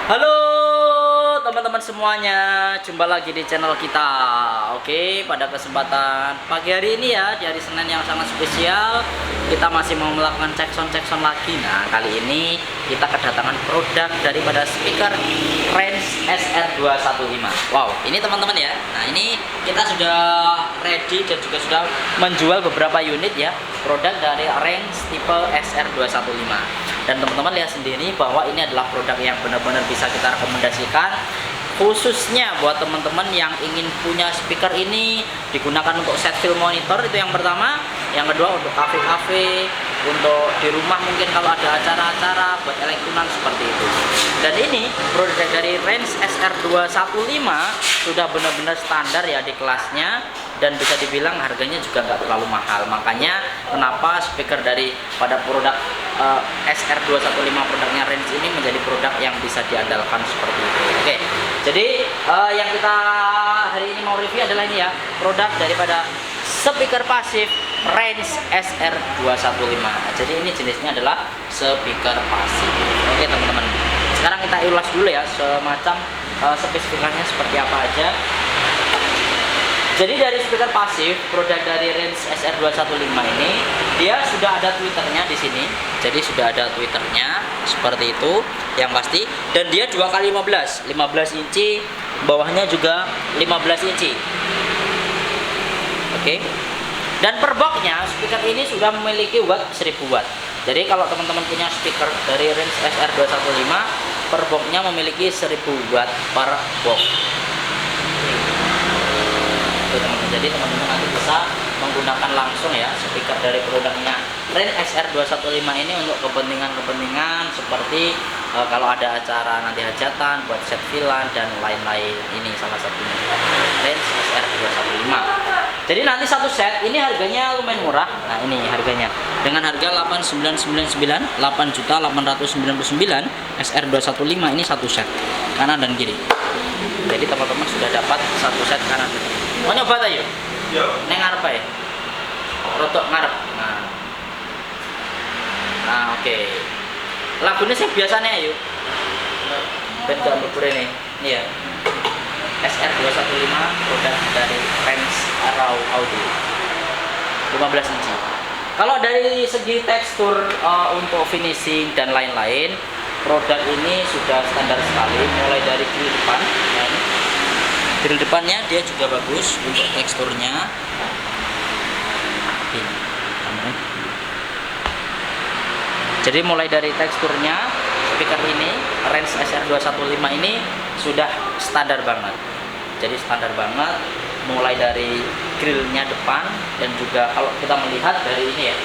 Halo teman-teman semuanya, jumpa lagi di channel kita. Oke, pada kesempatan pagi hari ini ya, di hari Senin yang sangat spesial, kita masih mau melakukan cek-sound lagi. Nah, kali ini kita kedatangan produk daripada speaker Range SR215. Wow, ini teman-teman ya. Nah, ini kita sudah ready dan juga sudah menjual beberapa unit ya, produk dari Range tipe SR215. Dan teman-teman lihat sendiri bahwa ini adalah produk yang benar-benar bisa kita rekomendasikan, khususnya buat teman-teman yang ingin punya speaker ini digunakan untuk set film monitor, itu yang pertama. Yang kedua untuk kafe-kafe, untuk di rumah mungkin kalau ada acara-acara buat elektronan seperti itu. Dan ini produk dari Range SR215 sudah benar-benar standar ya di kelasnya, dan bisa dibilang harganya juga nggak terlalu mahal. Makanya kenapa speaker dari pada produk SR215 produknya Range ini menjadi produk yang bisa diandalkan seperti itu. Oke, jadi yang kita hari ini mau review adalah ini ya, produk daripada speaker pasif Range SR215. Jadi ini jenisnya adalah speaker pasif. Oke teman-teman, sekarang kita ulas dulu ya semacam spesifikasinya seperti apa aja. Jadi dari speaker pasif produk dari Range SR215 ini, dia sudah ada Twitternya di sini. Jadi sudah ada Twitternya seperti itu yang pasti. Dan dia 2x15 inci, bawahnya juga 15 inci. Oke. Dan per boxnya speaker ini sudah memiliki watt 1000 watt. Jadi kalau teman-teman punya speaker dari Range SR215, per boxnya memiliki 1000 watt per box. Teman-teman, jadi teman-teman nanti bisa menggunakan langsung ya speaker dari produknya Range SR215 ini untuk kepentingan seperti kalau ada acara nanti hajatan, buat set villa dan lain-lain. Ini salah satunya Range SR215. Jadi nanti satu set ini harganya lumayan murah. Nah, ini harganya dengan harga 8.999, 8.899 SR215 ini satu set kanan dan kiri. Jadi teman-teman sudah dapat satu set kanan dan kiri. Mau nyoba tayo? Iya. Neng ngarep ya? Rotok ngarep. Nah, oke. Lagunya sih biasanya ayo. Ben gak berburu ini. Iya. SR215 produk dari Range Audio 15 inci. Kalau dari segi tekstur untuk finishing dan lain-lain, produk ini sudah standar sekali, mulai dari grill depan. Nah, ini grill depannya dia juga bagus untuk teksturnya. Ini. Jadi mulai dari teksturnya, speaker ini Range SR215 ini sudah standar banget. Jadi standar banget, mulai dari grillnya depan, dan juga kalau kita melihat dari ini ya,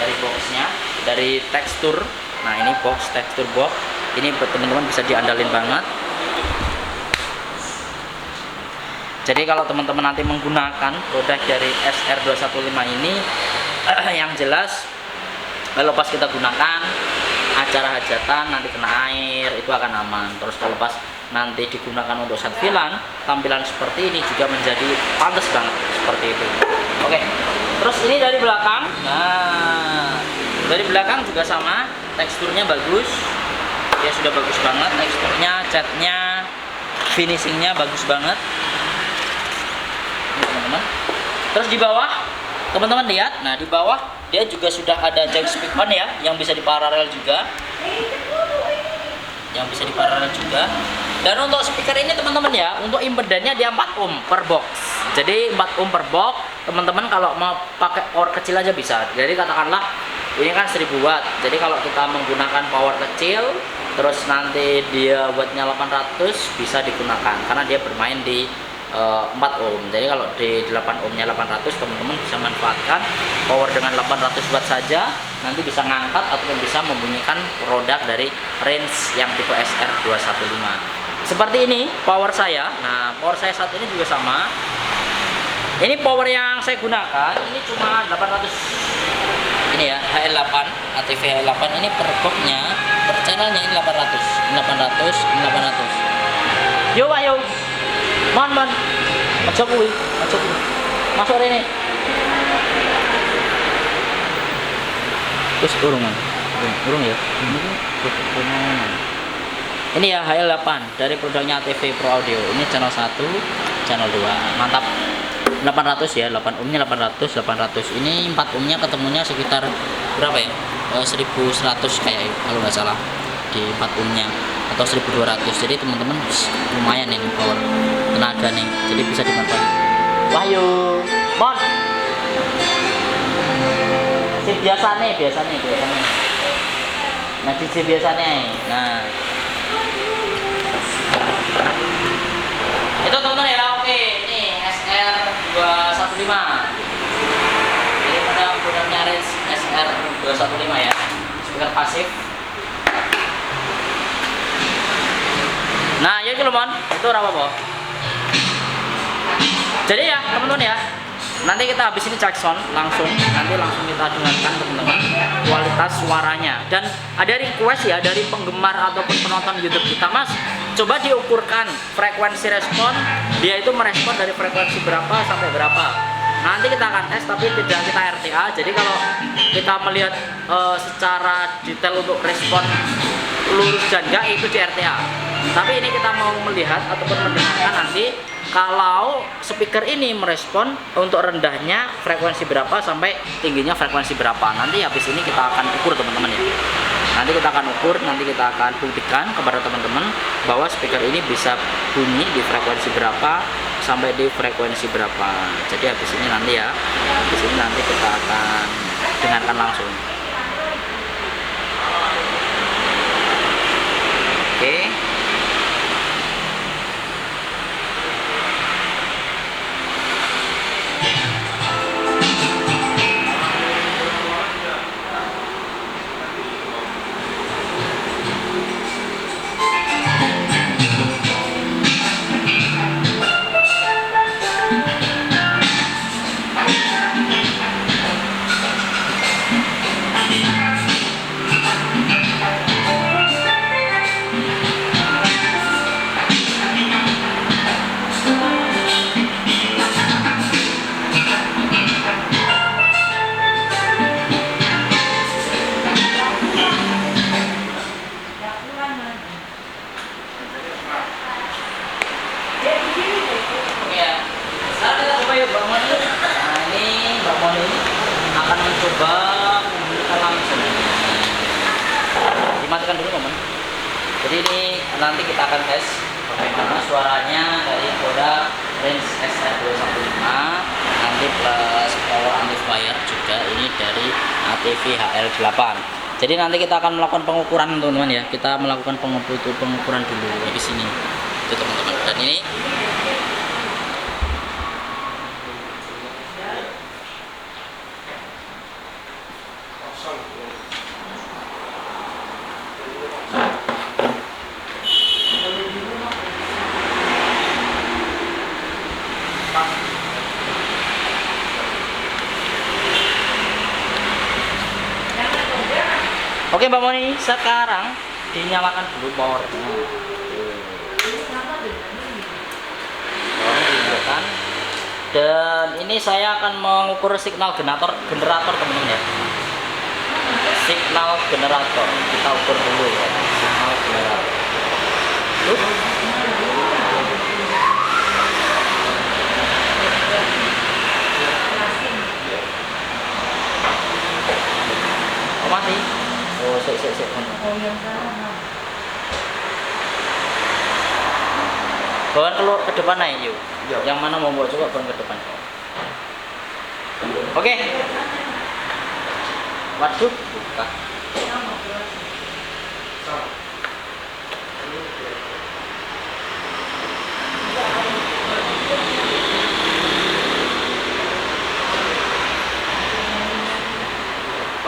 dari boxnya, dari tekstur. Nah, ini box, tekstur box ini teman-teman bisa diandalin banget. Jadi kalau teman-teman nanti menggunakan produk dari SR215 ini, yang jelas kalau pas kita gunakan acara hajatan nanti kena air itu akan aman. Terus kalau pas nanti digunakan untuk set filan, tampilan seperti ini juga menjadi pantas banget seperti itu. Oke, terus ini dari belakang. Nah, dari belakang juga sama, teksturnya bagus. Ya sudah bagus banget teksturnya, catnya, finishingnya bagus banget. Ini teman-teman. Terus di bawah, teman-teman lihat. Nah, di bawah dia juga sudah ada jack speak on ya, yang bisa diparalel juga. Dan untuk speaker ini teman-teman ya, untuk impedannya dia 4 ohm per box. Jadi 4 ohm per box. Teman-teman kalau mau pakai power kecil aja bisa. Jadi katakanlah ini kan 1000 watt. Jadi kalau kita menggunakan power kecil, terus nanti dia wattnya 800, bisa digunakan karena dia bermain di 4 ohm. Jadi kalau di 8 ohmnya 800, teman-teman bisa manfaatkan power dengan 800 watt saja, nanti bisa ngangkat ataupun bisa membunyikan produk dari Range yang tipe SR215 seperti ini. Power saya, nah power saya saat ini juga sama. Ini power yang saya gunakan ini cuma 800. Ini ya, HL8 ATV HL8 ini per boxnya, per channelnya ini 800. Yo ayo, man, aja kuwi. Masuk rene. Terus urung ya. Ini ya HL8 dari produknya ATV Pro Audio. Ini channel 1, channel 2. Mantap. 800 ya, 8 ohmnya 800. Ini 4 ohmnya ketemunya sekitar berapa ya? 1100 kayak kalau nggak salah di 4 ohmnya atau 1200. Jadi teman-teman lumayan ini power tenaga nih. Jadi bisa dimanfaatkan. Wahyu, Mon. Si biasa nih. Nah, si biasanya. Nah. Itu teman-teman ya, oke. Ini SR215. Jadi pada produknya range SR215 ya. Speaker pasif. Nah, ya gitu, Mon. Itu apa, Bo? Jadi ya, teman-teman ya. Nanti kita habis ini cek sound langsung kita dengarkan teman-teman kualitas suaranya. Dan ada request ya dari penggemar ataupun penonton YouTube kita, Mas, coba diukurkan frekuensi respon, dia itu merespon dari frekuensi berapa sampai berapa. Nanti kita akan tes tapi tidak kita RTA. Jadi kalau kita melihat secara detail untuk respon lurus dan enggak itu di RTA. Tapi ini kita mau melihat ataupun mendengarkan nanti kalau speaker ini merespon untuk rendahnya frekuensi berapa sampai tingginya frekuensi berapa. Nanti habis ini kita akan ukur teman-teman ya. Nanti kita akan ukur, nanti kita akan buktikan kepada teman-teman bahwa speaker ini bisa bunyi di frekuensi berapa sampai di frekuensi berapa. Jadi habis ini nanti ya, habis ini nanti kita akan dengarkan langsung. Oke. Akan mencoba membuka langsung. Dimatikan dulu teman. Jadi ini nanti kita akan tes bagaimana suaranya dari produk range SR215 nanti plus power amplifier juga ini dari ATV HL8. Jadi nanti kita akan melakukan pengukuran teman-teman ya. Kita melakukan pengukuran dulu di sini. Itu teman-teman. Dan ini oke Mbak Moni, sekarang dinyalakan dulu powernya. Dinyalakan. Dan ini saya akan mengukur signal generator teman-teman ya. Signal generator kita ukur dulu ya. Signal generator. Oh, mati. Oh, sik. Bawa keluar ke depan aja yuk. Yang mana mau bawa coba bawa ke depan. Oke. Waduh, buka.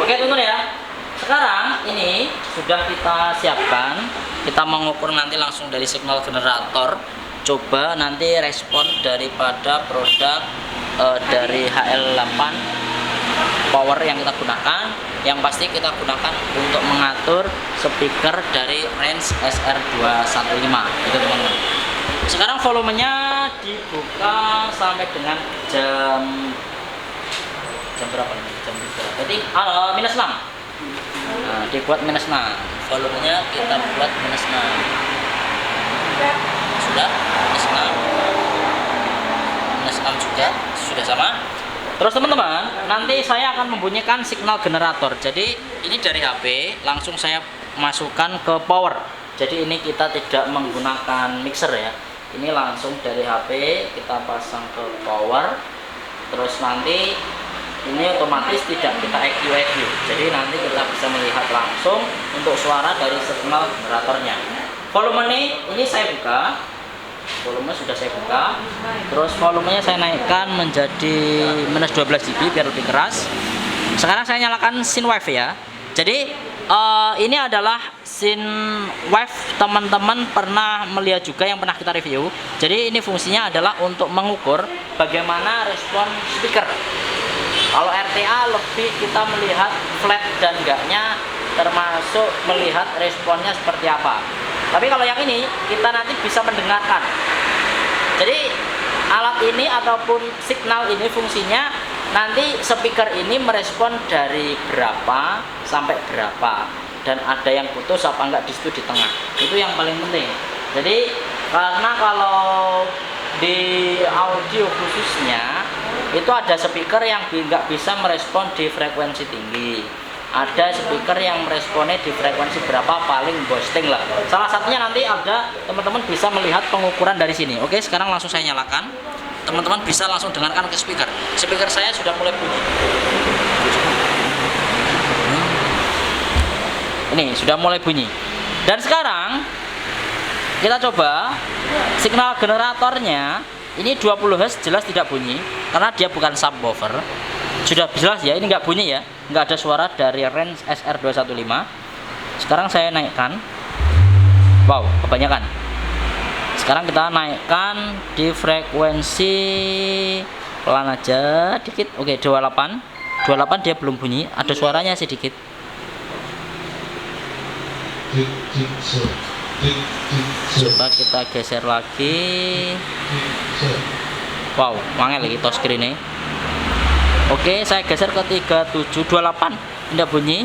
Oke teman-teman ya. Sekarang ini sudah kita siapkan, kita mengukur nanti langsung dari signal generator. Coba nanti respon daripada produk dari HL8 power yang kita gunakan. Yang pasti kita gunakan untuk mengatur speaker dari range SR215 itu teman-teman. Sekarang volumenya dibuka sampai dengan jam berapa nih? Jam 3. Berarti minus 6. Nah, dibuat minus 6. Volumenya kita buat minus 6. bersama. Terus teman-teman, nanti saya akan membunyikan signal generator. Jadi ini dari HP langsung saya masukkan ke power. Jadi ini kita tidak menggunakan mixer ya. Ini langsung dari HP kita pasang ke power. Terus nanti ini otomatis tidak kita EQ. Jadi nanti kita bisa melihat langsung untuk suara dari signal generatornya. Volume ini saya buka. Volume sudah saya buka, terus volumenya saya naikkan menjadi minus 12 dB biar lebih keras. Sekarang saya nyalakan synthwave ya. Jadi ini adalah synthwave, teman-teman pernah melihat juga yang pernah kita review. Jadi ini fungsinya adalah untuk mengukur bagaimana respon speaker. Kalau RTA lebih kita melihat flat dan enggaknya, termasuk melihat responnya seperti apa. Tapi kalau yang ini kita nanti bisa mendengarkan. Jadi alat ini ataupun signal ini fungsinya nanti speaker ini merespon dari berapa sampai berapa, dan ada yang putus apa enggak di situ di tengah. Itu yang paling penting. Jadi karena kalau di audio khususnya itu ada speaker yang nggak bisa merespon di frekuensi tinggi, ada speaker yang meresponnya di frekuensi berapa paling boosting lah. Salah satunya nanti ada, teman-teman bisa melihat pengukuran dari sini. Oke, sekarang langsung saya nyalakan. Teman-teman bisa langsung dengarkan ke speaker. Speaker saya sudah mulai bunyi. Ini sudah mulai bunyi. Dan sekarang kita coba signal generatornya. Ini 20 Hz jelas tidak bunyi karena dia bukan subwoofer. Sudah jelas ya, ini nggak bunyi ya, nggak ada suara dari range SR215. Sekarang saya naikkan. Wow, kebanyakan. Sekarang kita naikkan di frekuensi pelan aja dikit. Oke, 28. 28 dia belum bunyi, ada suaranya sedikit. Coba kita geser lagi. Wow, mangel lagi touch screen ini. Oke, saya geser ke 3728, tidak bunyi.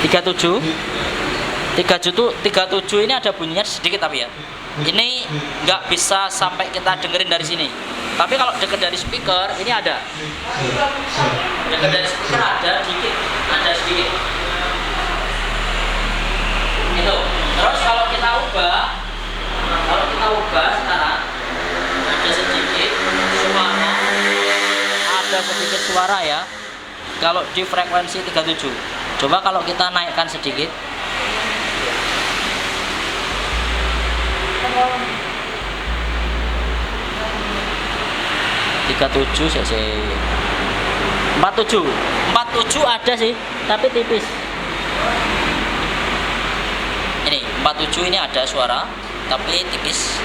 37 ini ada bunyinya sedikit tapi ya. Ini nggak bisa sampai kita dengerin dari sini. Tapi kalau dekat dari speaker ini ada. Dekat dari speaker ada sedikit, Itu. Terus kalau kita ubah sekarang ada sedikit suara ya kalau di frekuensi 37. Coba kalau kita naikkan sedikit. 37 cc 47 ada sih tapi tipis. Ini 47 ini ada suara tapi tipis,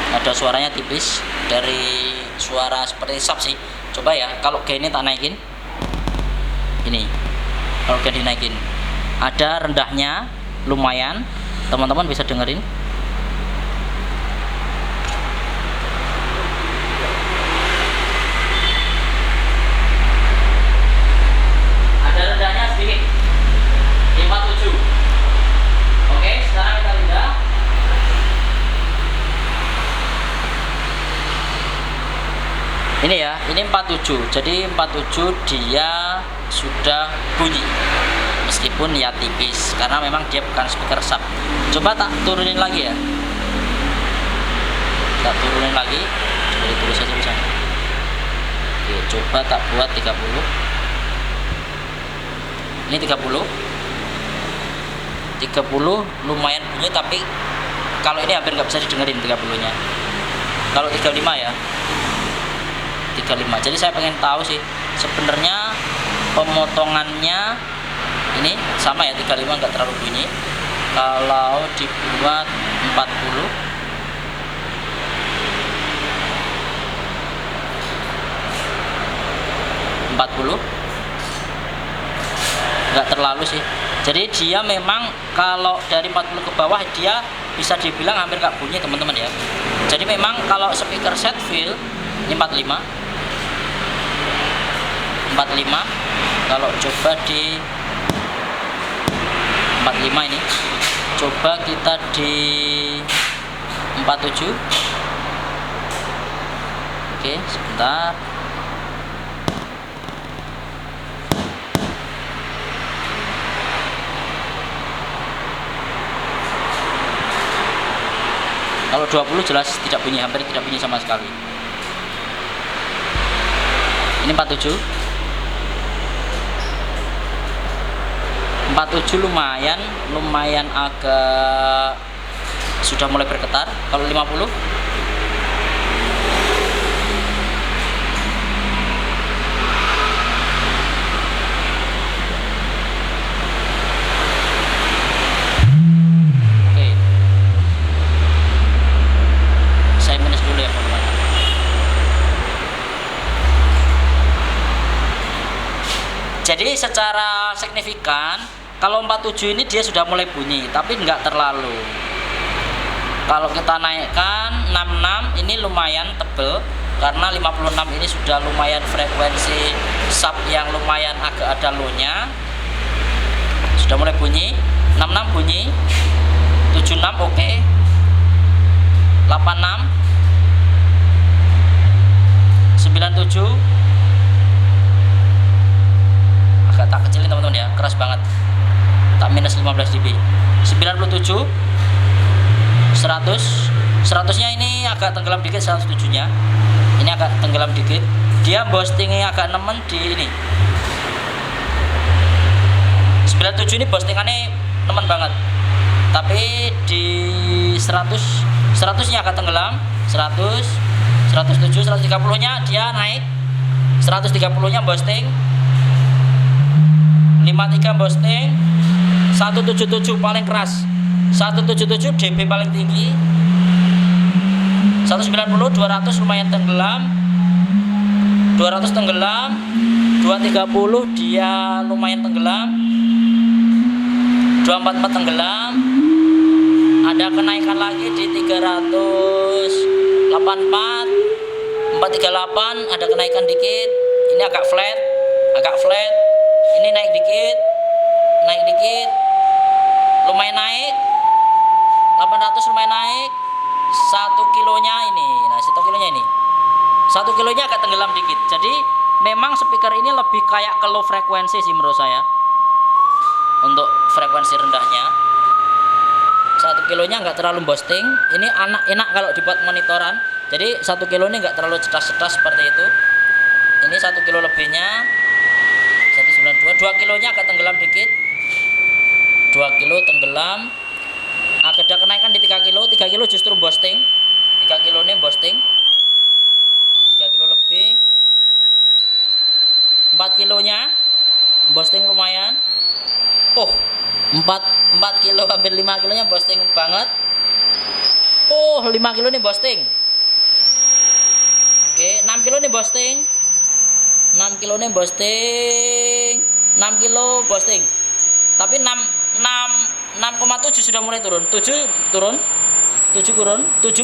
ada suaranya tipis dari suara seperti sub sih. Coba ya kalau gainnya tak naikin. Ini kalau gain dinaikin ada rendahnya lumayan, teman-teman bisa dengerin. Ada rendahnya sedikit 57. Oke, sekarang kita lihat. Ini ya, ini 47. Jadi 47 dia sudah bunyi. Meskipun ya tipis karena memang dia bukan speaker sub. Coba tak turunin lagi ya. Tak turunin lagi. Coba ditulis aja bisa. Oke, coba tak buat 30. Ini 30. 30 lumayan bunyi tapi kalau ini hampir nggak bisa didengerin 30-nya. Kalau 35 ya. 35. Jadi saya pengen tahu sih sebenarnya pemotongannya ini sama ya, 35 nggak terlalu bunyi. Kalau dibuat 40 nggak terlalu sih. Jadi dia memang kalau dari 40 ke bawah dia bisa dibilang hampir nggak bunyi teman-teman ya. Jadi memang kalau speaker set fill ini 45. Kalau coba di 45 ini, coba kita di 47. Oke, sebentar. Kalau 20 jelas tidak bunyi, hampir tidak bunyi sama sekali. Ini 47. 47 lumayan agak sudah mulai bergetar. Kalau 50 Jadi secara signifikan kalau 47 ini dia sudah mulai bunyi, tapi nggak terlalu. Kalau kita naikkan 66 ini lumayan tebel, karena 56 ini sudah lumayan frekuensi sub yang lumayan agak ada low-nya. Sudah mulai bunyi, 66 bunyi, 76 oke, 86, 97 agak tak kecilin teman-teman ya, keras banget, tak minus 15 dB. 97, 100 nya ini agak tenggelam dikit, 107 nya ini agak tenggelam dikit, dia boostingnya agak nemen di ini. 97 ini boostingannya nemen banget, tapi di 100 nya agak tenggelam. 107, 130 nya dia naik, 130 nya boosting, 53 boosting, 177 paling keras, 177 dB paling tinggi, 190, 200 lumayan tenggelam, 200 tenggelam, 230 dia lumayan tenggelam, 244 tenggelam, ada kenaikan lagi di 384, 438 ada kenaikan dikit, ini agak flat, ini naik dikit, lumayan naik, 800 lumayan naik, 1 kilonya ini, nah 1 kilonya ini, 1 kilonya agak tenggelam dikit. Jadi memang speaker ini lebih kayak ke low frekuensi sih menurut saya, untuk frekuensi rendahnya. 1 kilonya nggak terlalu boosting, ini enak kalau dibuat monitoran. Jadi 1 kilo ini nggak terlalu cetas-cetas seperti itu. Ini 1 kilo lebihnya 192, 2 kilonya agak tenggelam dikit, 2 kilo tenggelam, agak ada kenaikan di 3 kilo, 3 kilo justru boosting, 3 kilo ini boosting, 3 kilo lebih, 4 kilonya boosting lumayan, 4 kilo hampir 5 kilonya boosting banget, 5 kilo ini boosting, oke, 6 kilo ini boosting, 6 kilo ini boosting, 6 kilo boosting, tapi 6,7 sudah mulai turun, 7 turun, 7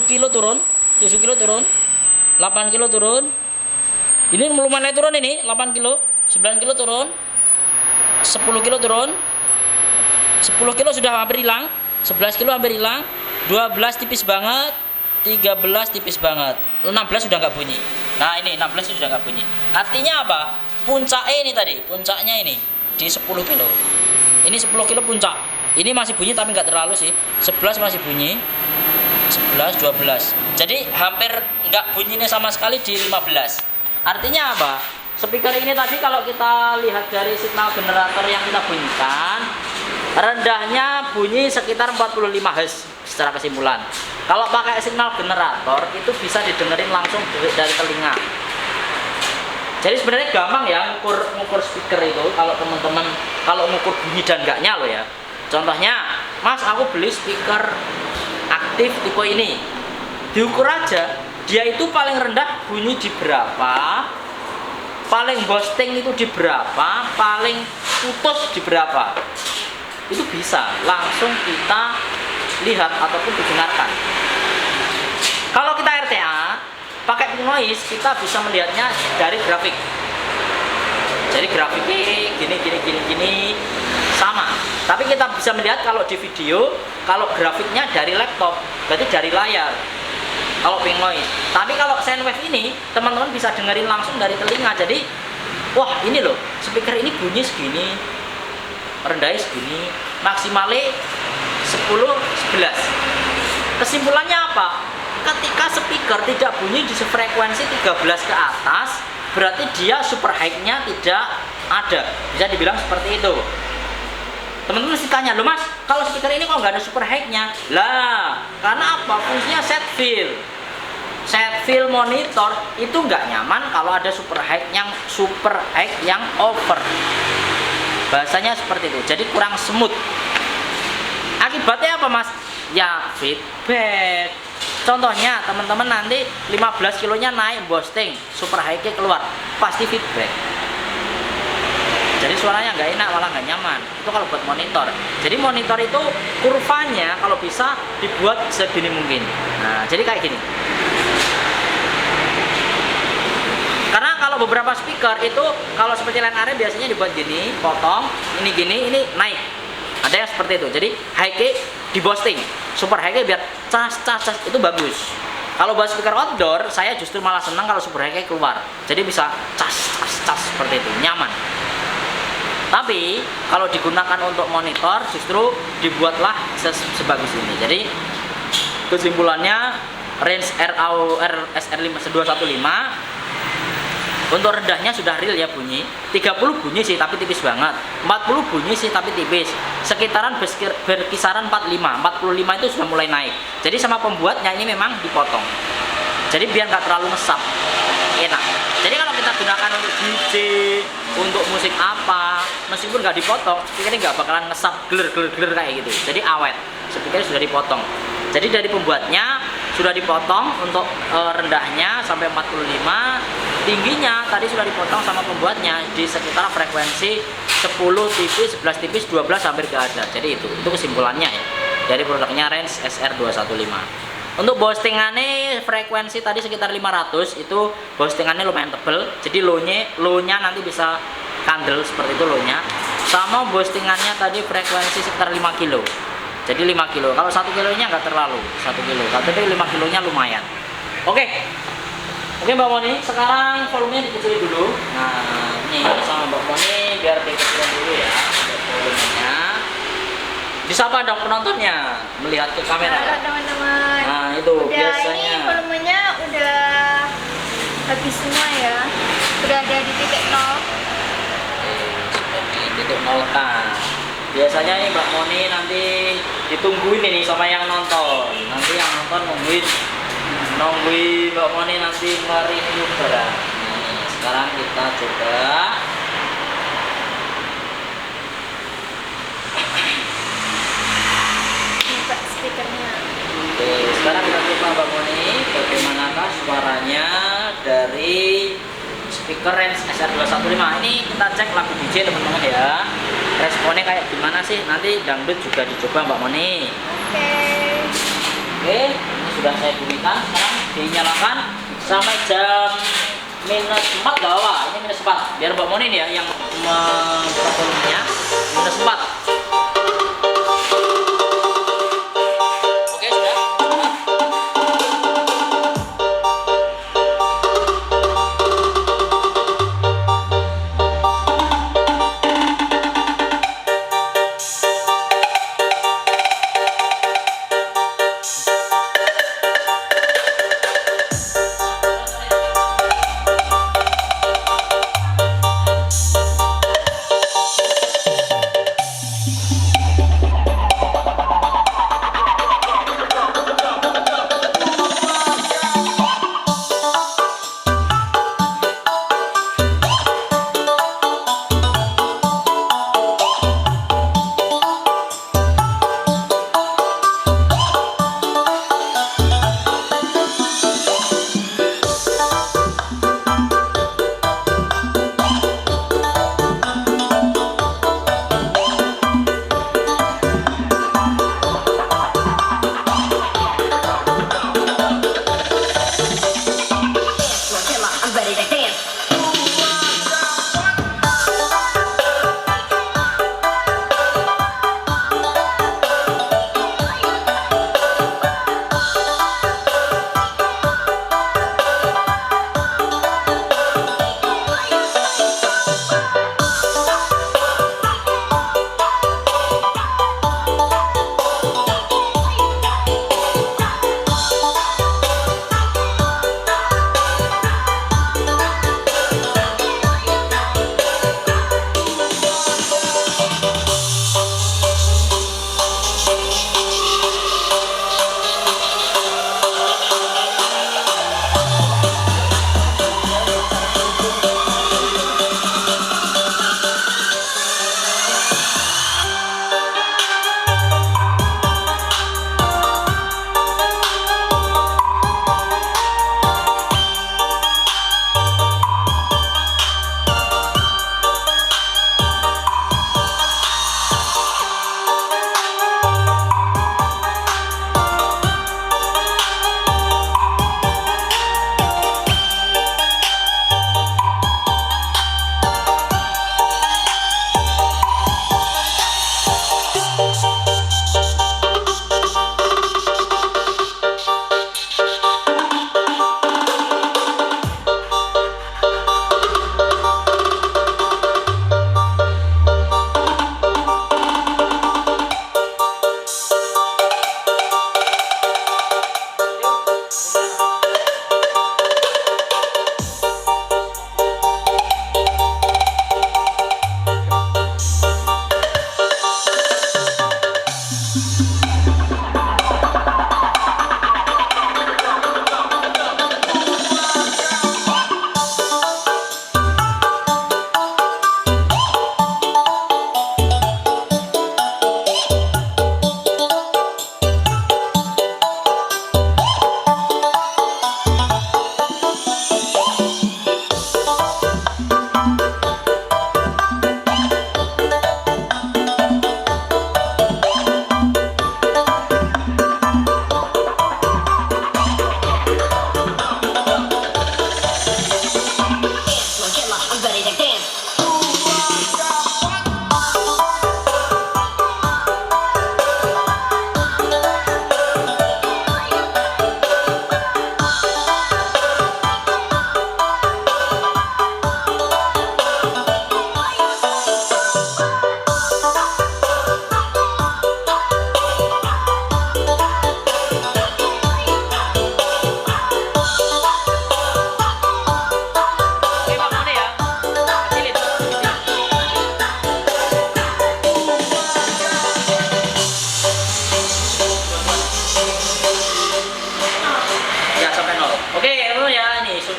kilo turun, 7 kilo turun, 8 kilo turun, ini lumayan turun ini, 8 kilo, 9 kilo turun, 10 kilo turun, 10 kilo sudah hampir hilang, 11 kilo hampir hilang, 12 tipis banget, 13 tipis banget, 16 sudah nggak bunyi. Nah ini 16 sudah nggak bunyi. Artinya apa? Puncaknya ini tadi, puncaknya ini di 10 kilo. Ini 10 kilo puncak. Ini masih bunyi tapi nggak terlalu sih. 11 masih bunyi, 11, 12. Jadi hampir nggak bunyinya sama sekali di 15. Artinya apa? Speaker ini tadi kalau kita lihat dari signal generator yang kita bunyikan, rendahnya bunyi sekitar 45 Hz secara kesimpulan. Kalau pakai signal generator itu bisa didengerin langsung dari telinga. Jadi sebenarnya gampang ya ngukur speaker itu, kalau teman-teman kalau ngukur bunyi dan enggaknya loh ya. Contohnya, Mas aku beli speaker aktif tipe ini. Diukur aja, dia itu paling rendah bunyi di berapa, paling boosting itu di berapa, paling putus di berapa. Itu bisa langsung kita lihat ataupun didengarkan. Kalau kita RTA pakai pink noise, kita bisa melihatnya dari grafik. Jadi grafiknya gini sama. Tapi kita bisa melihat kalau di video, kalau grafiknya dari laptop, berarti dari layar. kalau pink noise. Tapi kalau Soundwave ini teman-teman bisa dengerin langsung dari telinga. Jadi wah ini loh, speaker ini bunyi segini, rendahnya segini, maksimalnya 10 11. Kesimpulannya apa? Ketika speaker tidak bunyi di frekuensi 13 ke atas, berarti dia super high-nya tidak ada. Bisa dibilang seperti itu. Teman-teman mesti tanya, loh mas, kalau speaker ini kok nggak ada super high-nya? Lah, karena apa? Fungsinya set fill. Set fill monitor itu nggak nyaman kalau ada super high yang over. Bahasanya seperti itu. Jadi kurang smooth. Akibatnya apa mas? Ya feedback. Contohnya teman-teman nanti 15 kilonya naik boosting, super high-nya keluar, pasti feedback. Jadi suaranya nggak enak, malah nggak nyaman. Itu kalau buat monitor. Jadi monitor itu kurvanya kalau bisa dibuat sedini mungkin. Nah, jadi kayak gini. Karena kalau beberapa speaker itu kalau seperti line area biasanya dibuat gini, potong, ini gini, ini naik. Ada yang seperti itu. Jadi high key di boosting, super high key biar cas itu bagus. Kalau buat speaker outdoor, saya justru malah senang kalau super high key keluar. Jadi bisa cas seperti itu, nyaman. Tapi kalau digunakan untuk monitor justru dibuatlah sebagus ini. Jadi kesimpulannya range SR215 untuk rendahnya sudah real ya bunyi. 30 bunyi sih tapi tipis banget. 40 bunyi sih tapi tipis. Sekitaran berkisaran 45. 45 itu sudah mulai naik. Jadi sama pembuatnya ini memang dipotong. Jadi biar nggak terlalu ngesap. Enak. Jadi kalau kita gunakan untuk DJ, untuk musik apa, meskipun nggak dipotong, speakernya nggak bakalan ngesap gler kayak gitu. Jadi awet, speakernya sudah dipotong. Jadi dari pembuatnya sudah dipotong untuk rendahnya sampai 45, tingginya tadi sudah dipotong sama pembuatnya di sekitar frekuensi 10 tipis, 11 tipis, 12 hampir nggak ada. Jadi itu kesimpulannya ya dari produknya range SR215. Untuk boostingannya frekuensi tadi sekitar 500, itu boostingannya lumayan tebel. Jadi low-nya nanti bisa kandel seperti itu low-nya. Sama boostingannya tadi frekuensi sekitar 5 kilo. Jadi 5 kilo. Kalau 1 kilonya nggak terlalu, 1 kilo. Tapi 5 kilonya lumayan. Oke Mbak Moni, sekarang volumenya dikecilin dulu. Nah, ini sama Mbak Moni biar dikecilin dulu ya volumenya. Disapa dong penontonnya, melihat ke kamera. Halo teman-teman. Nah itu udah biasanya. Ini volumenya udah habis semua ya. Udah ada di titik 0. Seperti titik 0 kan. Biasanya ini Mbak Moni nanti ditungguin ini sama yang nonton. Nanti yang nonton nungguin Mbak Moni nanti nge-review barang. Nah, sekarang kita coba. Speakernya. Oke, sekarang kita coba Mbak Moni bagaimanakah suaranya dari speaker range SR215. Ini kita cek lagu DJ teman-teman ya. Responnya kayak gimana sih? Nanti dangdut juga dicoba Mbak Moni. Oke, ini sudah saya bunyikan. Sekarang dinyalakan sampai jam -4 bawah. Ini -4. Biar Mbak Moni nih ya yang membuka volumenya. -4.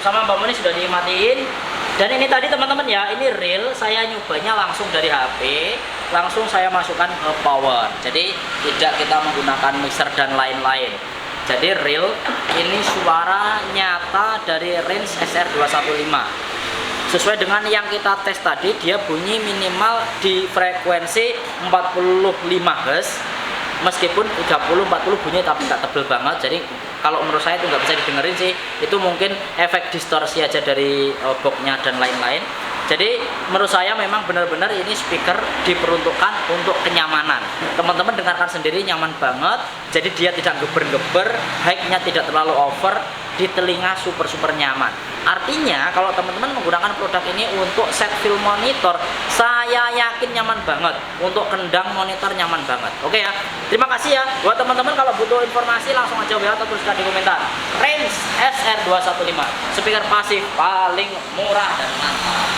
sama Mbak Moni sudah dimatiin. Dan ini tadi teman-teman ya, ini real saya nyobanya langsung dari HP, langsung saya masukkan ke power. Jadi tidak kita menggunakan mixer dan lain-lain. Jadi real ini suara nyata dari range SR215. Sesuai dengan yang kita tes tadi, dia bunyi minimal di frekuensi 45 Hz. Meskipun 30-40 bunyi tapi nggak tebel banget. Jadi kalau menurut saya itu nggak bisa didengerin sih. Itu mungkin efek distorsi aja dari boxnya dan lain-lain. Jadi menurut saya memang benar-benar ini speaker diperuntukkan untuk kenyamanan. Teman-teman dengarkan sendiri, nyaman banget. Jadi dia tidak geber-geber, high-nya tidak terlalu over, di telinga super nyaman. Artinya kalau teman-teman menggunakan produk ini untuk set film monitor, saya yakin nyaman banget. Untuk kendang monitor nyaman banget. Oke ya. Terima kasih ya. Buat teman-teman kalau butuh informasi langsung aja WA atau tuliskan di komentar. Range SR215, speaker pasif paling murah dan mantap.